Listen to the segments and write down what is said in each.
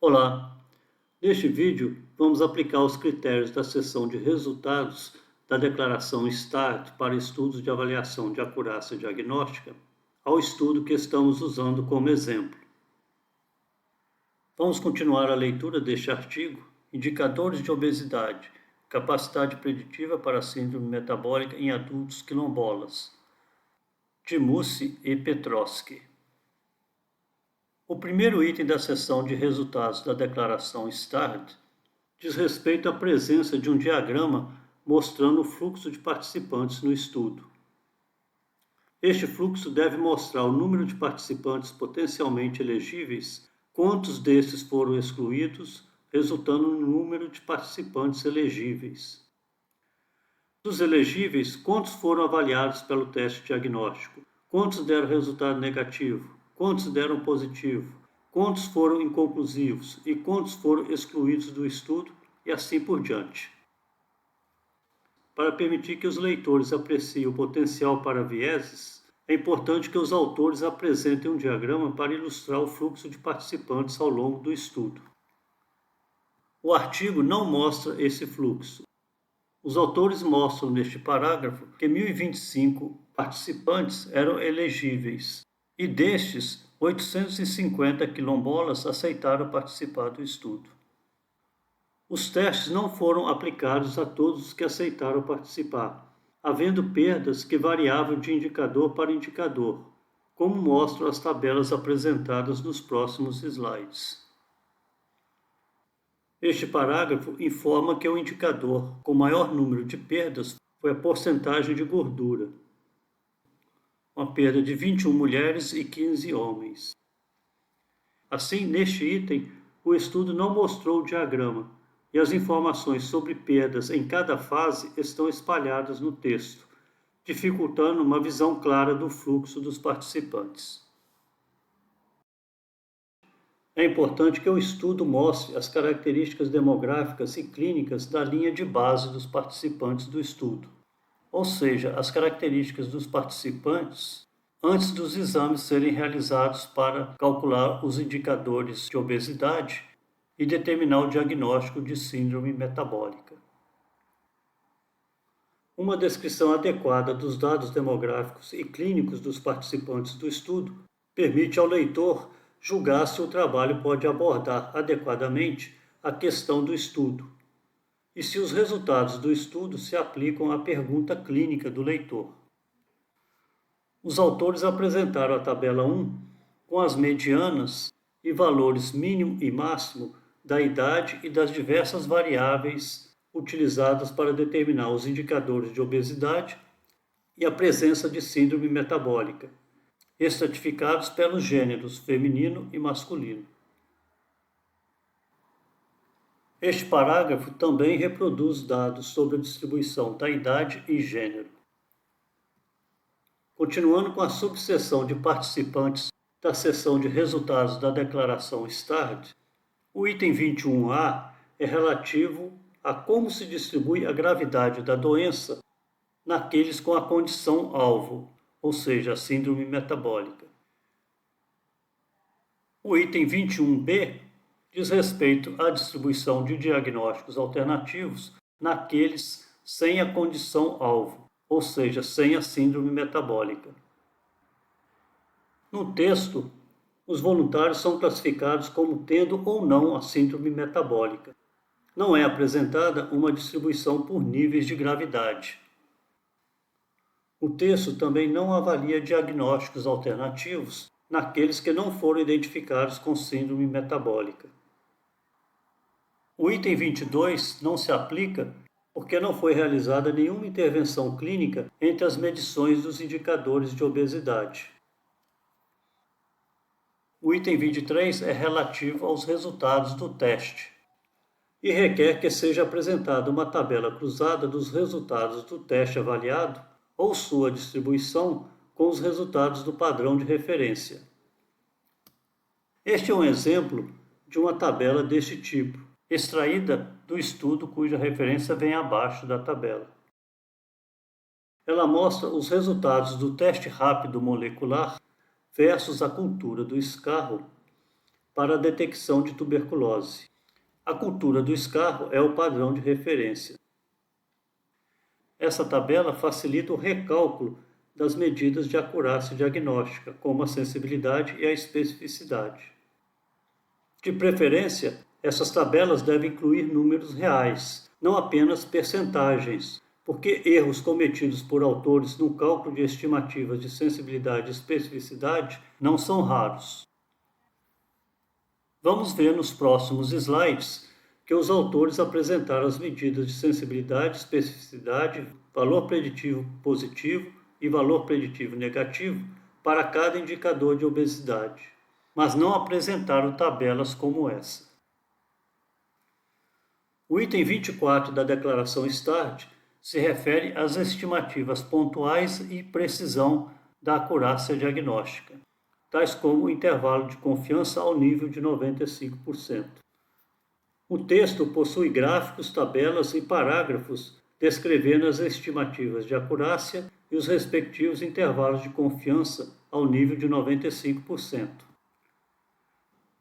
Olá! Neste vídeo, vamos aplicar os critérios da seção de resultados da declaração START para estudos de avaliação de acurácia diagnóstica ao estudo que estamos usando como exemplo. Vamos continuar a leitura deste artigo, Indicadores de Obesidade, Capacidade Preditiva para a Síndrome Metabólica em Adultos Quilombolas, de Mussi e Petrosky. O primeiro item da seção de resultados da declaração START diz respeito à presença de um diagrama mostrando o fluxo de participantes no estudo. Este fluxo deve mostrar o número de participantes potencialmente elegíveis, quantos destes foram excluídos, resultando no número de participantes elegíveis. Dos elegíveis, quantos foram avaliados pelo teste diagnóstico? Quantos deram resultado negativo? Quantos deram positivo? Quantos foram inconclusivos? E quantos foram excluídos do estudo? E assim por diante. Para permitir que os leitores apreciem o potencial para vieses, é importante que os autores apresentem um diagrama para ilustrar o fluxo de participantes ao longo do estudo. O artigo não mostra esse fluxo. Os autores mostram neste parágrafo que 1.025 participantes eram elegíveis e destes, 850 quilombolas aceitaram participar do estudo. Os testes não foram aplicados a todos os que aceitaram participar, havendo perdas que variavam de indicador para indicador, como mostram as tabelas apresentadas nos próximos slides. Este parágrafo informa que o indicador com maior número de perdas foi a porcentagem de gordura, uma perda de 21 mulheres e 15 homens. Assim, neste item, o estudo não mostrou o diagrama, e as informações sobre perdas em cada fase estão espalhadas no texto, dificultando uma visão clara do fluxo dos participantes. É importante que o estudo mostre as características demográficas e clínicas da linha de base dos participantes do estudo, ou seja, as características dos participantes antes dos exames serem realizados para calcular os indicadores de obesidade e determinar o diagnóstico de síndrome metabólica. Uma descrição adequada dos dados demográficos e clínicos dos participantes do estudo permite ao leitor julgar se o trabalho pode abordar adequadamente a questão do estudo e se os resultados do estudo se aplicam à pergunta clínica do leitor. Os autores apresentaram a tabela 1 com as medianas e valores mínimo e máximo da idade e das diversas variáveis utilizadas para determinar os indicadores de obesidade e a presença de síndrome metabólica, estratificados pelos gêneros feminino e masculino. Este parágrafo também reproduz dados sobre a distribuição da idade e gênero. Continuando com a subseção de participantes da seção de resultados da declaração START, o item 21A é relativo a como se distribui a gravidade da doença naqueles com a condição alvo, ou seja, a síndrome metabólica. O item 21B diz respeito à distribuição de diagnósticos alternativos naqueles sem a condição alvo, ou seja, sem a síndrome metabólica. No texto, os voluntários são classificados como tendo ou não a síndrome metabólica. Não é apresentada uma distribuição por níveis de gravidade. O texto também não avalia diagnósticos alternativos naqueles que não foram identificados com síndrome metabólica. O item 22 não se aplica porque não foi realizada nenhuma intervenção clínica entre as medições dos indicadores de obesidade. O item 23 é relativo aos resultados do teste e requer que seja apresentada uma tabela cruzada dos resultados do teste avaliado ou sua distribuição com os resultados do padrão de referência. Este é um exemplo de uma tabela deste tipo, extraída do estudo cuja referência vem abaixo da tabela. Ela mostra os resultados do teste rápido molecular versus a cultura do escarro para a detecção de tuberculose. A cultura do escarro é o padrão de referência. Essa tabela facilita o recálculo das medidas de acurácia diagnóstica, como a sensibilidade e a especificidade. De preferência, essas tabelas devem incluir números reais, não apenas percentagens, porque erros cometidos por autores no cálculo de estimativas de sensibilidade e especificidade não são raros. Vamos ver nos próximos slides que os autores apresentaram as medidas de sensibilidade, especificidade, valor preditivo positivo e valor preditivo negativo para cada indicador de obesidade, mas não apresentaram tabelas como essa. O item 24 da declaração START se refere às estimativas pontuais e precisão da acurácia diagnóstica, tais como o intervalo de confiança ao nível de 95%. O texto possui gráficos, tabelas e parágrafos descrevendo as estimativas de acurácia e os respectivos intervalos de confiança ao nível de 95%.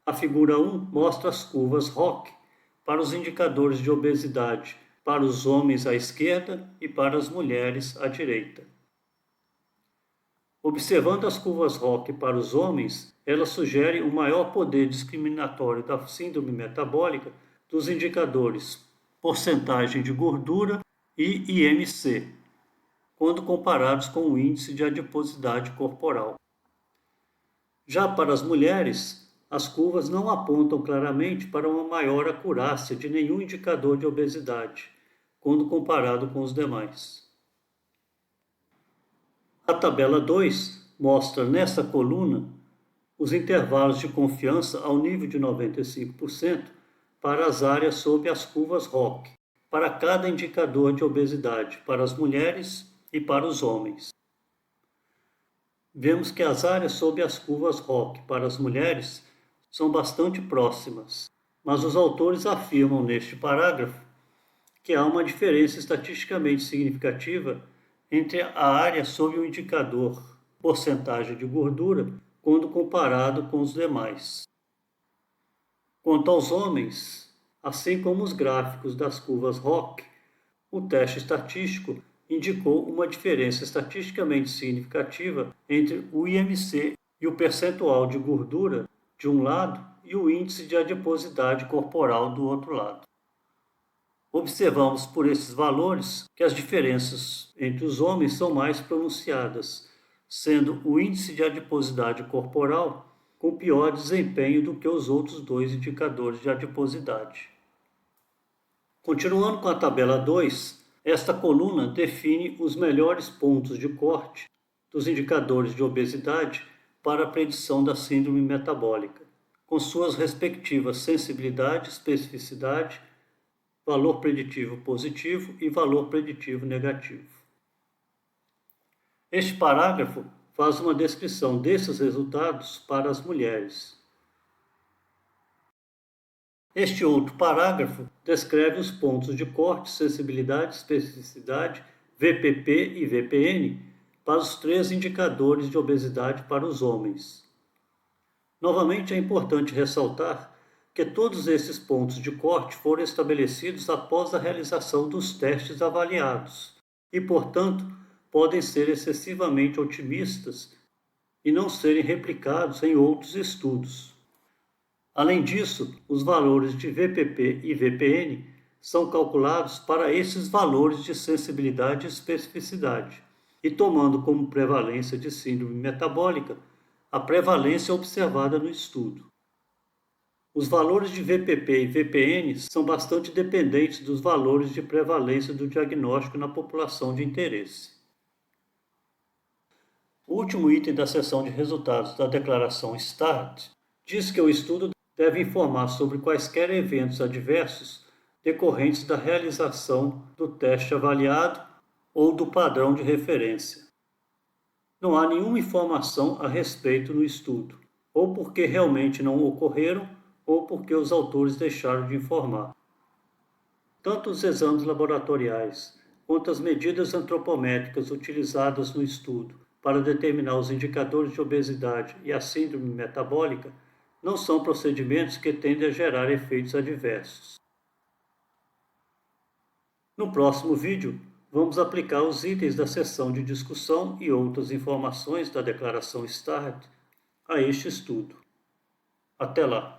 A figura 1 mostra as curvas ROC para os indicadores de obesidade para os homens à esquerda e para as mulheres à direita. Observando as curvas ROC para os homens, elas sugerem um maior poder discriminatório da síndrome metabólica dos indicadores porcentagem de gordura e IMC, quando comparados com o índice de adiposidade corporal. Já para as mulheres, as curvas não apontam claramente para uma maior acurácia de nenhum indicador de obesidade, quando comparado com os demais. A tabela 2 mostra nessa coluna os intervalos de confiança ao nível de 95% para as áreas sob as curvas ROC, para cada indicador de obesidade, para as mulheres e para os homens. Vemos que as áreas sob as curvas ROC para as mulheres são bastante próximas, mas os autores afirmam neste parágrafo que há uma diferença estatisticamente significativa entre a área sob o indicador porcentagem de gordura quando comparado com os demais. Quanto aos homens, assim como os gráficos das curvas ROC, o teste estatístico indicou uma diferença estatisticamente significativa entre o IMC e o percentual de gordura de um lado e o índice de adiposidade corporal do outro lado. Observamos por esses valores que as diferenças entre os homens são mais pronunciadas, sendo o índice de adiposidade corporal com pior desempenho do que os outros dois indicadores de adiposidade. Continuando com a tabela 2, esta coluna define os melhores pontos de corte dos indicadores de obesidade para a predição da síndrome metabólica, com suas respectivas sensibilidade, especificidade, valor preditivo positivo e valor preditivo negativo. Este parágrafo faz uma descrição desses resultados para as mulheres. Este outro parágrafo descreve os pontos de corte, sensibilidade, especificidade, VPP e VPN para os 3 indicadores de obesidade para os homens. Novamente, é importante ressaltar que todos esses pontos de corte foram estabelecidos após a realização dos testes avaliados e, portanto, podem ser excessivamente otimistas e não serem replicados em outros estudos. Além disso, os valores de VPP e VPN são calculados para esses valores de sensibilidade e especificidade, e tomando como prevalência de síndrome metabólica a prevalência observada no estudo. Os valores de VPP e VPN são bastante dependentes dos valores de prevalência do diagnóstico na população de interesse. O último item da seção de resultados da declaração START diz que o estudo deve informar sobre quaisquer eventos adversos decorrentes da realização do teste avaliado ou do padrão de referência. Não há nenhuma informação a respeito no estudo, ou porque realmente não ocorreram, ou porque os autores deixaram de informar. Tanto os exames laboratoriais quanto as medidas antropométricas utilizadas no estudo para determinar os indicadores de obesidade e a síndrome metabólica não são procedimentos que tendem a gerar efeitos adversos. No próximo vídeo, vamos aplicar os itens da seção de discussão e outras informações da Declaração START a este estudo. Até lá!